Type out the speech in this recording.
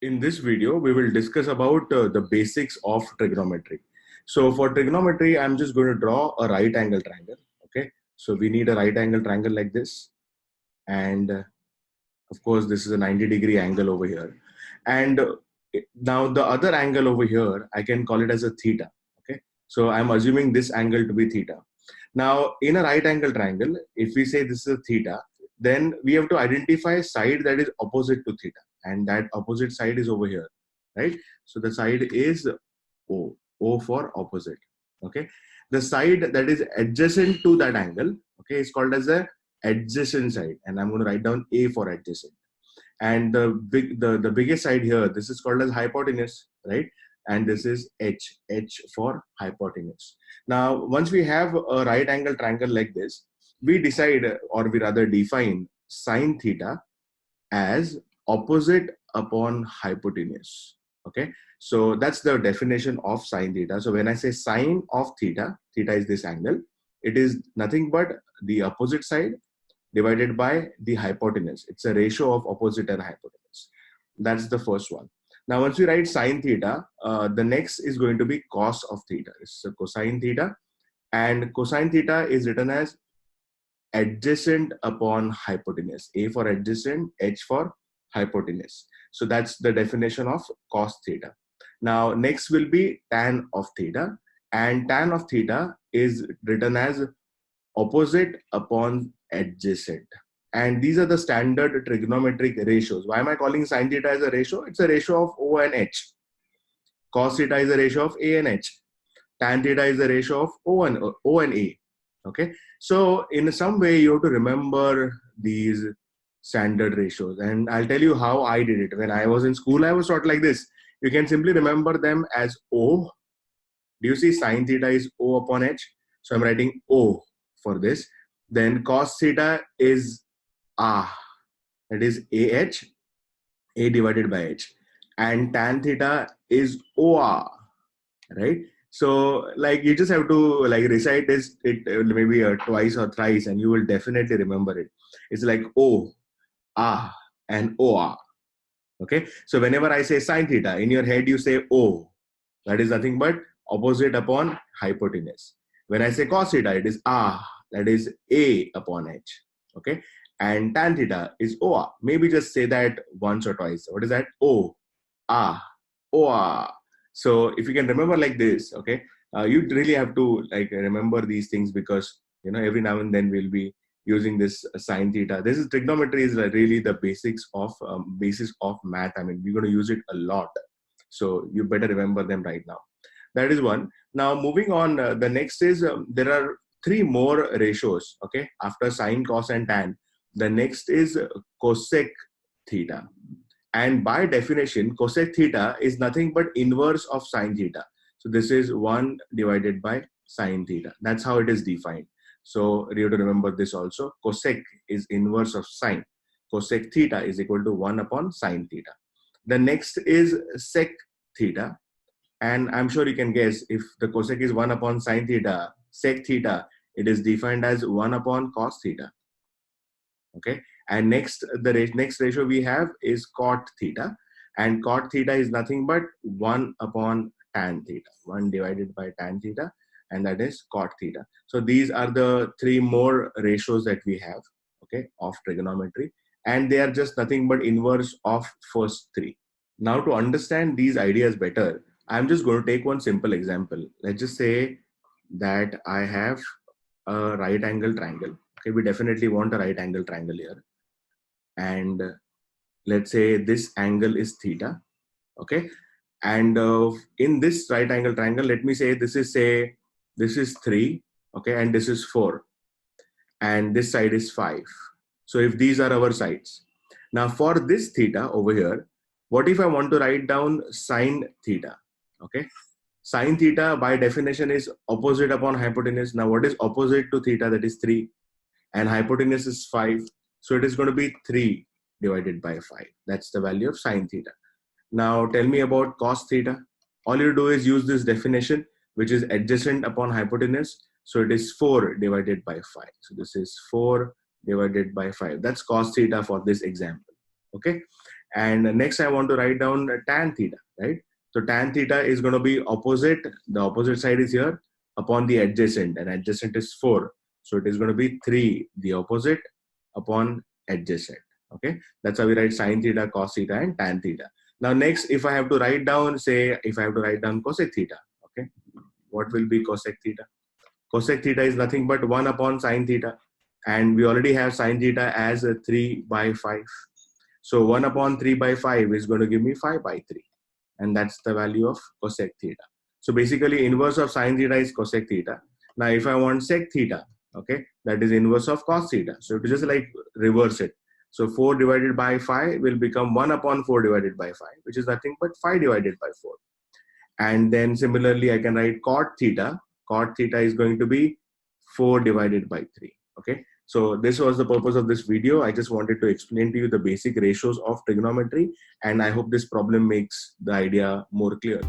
In this video, we will discuss about the basics of trigonometry. So for trigonometry, I'm just going to draw a right angle triangle. Okay. So we need a right angle triangle like this. And of course, this is a 90-degree angle over here. And now the other angle over here, I can call it as a theta. Okay. So I'm assuming this angle to be theta. Now in a right angle triangle, if we say this is a theta, then we have to identify a side that is opposite to theta. And that opposite side is over here, right? So the side is O for opposite. Okay. The side that is adjacent to that angle, okay, is called as a adjacent side. And I'm going to write down A for adjacent. And the biggest side here, this is called as hypotenuse, right? And this is H for hypotenuse. Now, once we have a right angle triangle like this, we decide, or we rather define sine theta as opposite upon hypotenuse. Okay, so that's the definition of sine theta. So when I say sine of theta, theta is this angle. It is nothing but the opposite side divided by the hypotenuse. It's a ratio of opposite and hypotenuse. That's the first one. Now, once we write sine theta, the next is going to be cos of theta. So cosine theta, and cosine theta is written as adjacent upon hypotenuse. A for adjacent, H for hypotenuse. So that's the definition of cos theta. Now, next will be tan of theta, and tan of theta is written as opposite upon adjacent. And these are the standard trigonometric ratios. Why am I calling sine theta as a ratio? It's a ratio of O and H. Cos theta is a ratio of A and H. Tan theta is a ratio of O and A. Okay. So in some way, you have to remember these standard ratios. And I'll tell you how I did it. When I was in school, I was taught like this. You can simply remember them as O. Do you see sine theta is O upon H? So I'm writing O for this. Then cos theta is A. That is AH, A divided by H. And tan theta is OR, right? So like you just have to like recite this maybe twice or thrice and you will definitely remember it. It's like O, A and OR. Okay. So whenever I say sine theta, in your head you say O. That is nothing but opposite upon hypotenuse. When I say cos theta, it is A. That is A upon H. Okay. And tan theta is OR. Maybe just say that once or twice. What is that? O, A, OR. So if you can remember like this, okay, you really have to like remember these things because every now and then we'll be using this sine theta. This is trigonometry is really the basis of math. I mean, we're going to use it a lot, so you better remember them right now. That is one. Now moving on, the next is there are three more ratios. Okay, after sine, cos, and tan, the next is cosec theta. And by definition, cosec theta is nothing but inverse of sine theta. So this is 1 divided by sine theta. That's how it is defined. So you have to remember this also. Cosec is inverse of sine. Cosec theta is equal to 1 upon sine theta. The next is sec theta. And I'm sure you can guess if the cosec is 1 upon sine theta, sec theta, it is defined as 1 upon cos theta. Okay. And next, the next ratio we have is cot theta, and cot theta is nothing but 1 upon tan theta, 1 divided by tan theta, and that is cot theta. So these are the three more ratios that we have, okay, of trigonometry, and they are just nothing but inverse of first three. Now to understand these ideas better, I'm just going to take one simple example. Let's just say that I have a right angle triangle. Okay, we definitely want a right angle triangle here. And let's say this angle is theta. Okay. And in this right angle triangle, let me say this is 3. Okay. And this is 4. And this side is 5. So if these are our sides. Now for this theta over here, what if I want to write down sine theta? Okay. Sine theta by definition is opposite upon hypotenuse. Now what is opposite to theta? That is 3. And hypotenuse is 5. So it is going to be 3 divided by 5. That's the value of sine theta. Now tell me about cos theta. All you do is use this definition, which is adjacent upon hypotenuse. So it is 4 divided by 5. So this is 4 divided by 5. That's cos theta for this example. Okay. And next I want to write down tan theta, right? So tan theta is going to be opposite, the opposite side is here, upon the adjacent, and adjacent is 4. So it is going to be 3, the opposite, upon adjacent. Okay, that's how we write sin theta, cos theta, and tan theta. Now next, if I have to write down, say, if I have to write down cosec theta, okay, what will be cosec theta? Cosec theta is nothing but 1 upon sin theta. And we already have sin theta as a 3 by 5. So 1 upon 3 by 5 is going to give me 5 by 3. And that's the value of cosec theta. So basically inverse of sin theta is cosec theta. Now if I want sec theta, okay, that is inverse of cos theta. So it is just like reverse it. So 4 divided by 5 will become 1 upon 4 divided by 5, which is nothing but 5 divided by 4. And then similarly, I can write cot theta. Cot theta is going to be 4 divided by 3. Okay. So this was the purpose of this video. I just wanted to explain to you the basic ratios of trigonometry. And I hope this problem makes the idea more clear.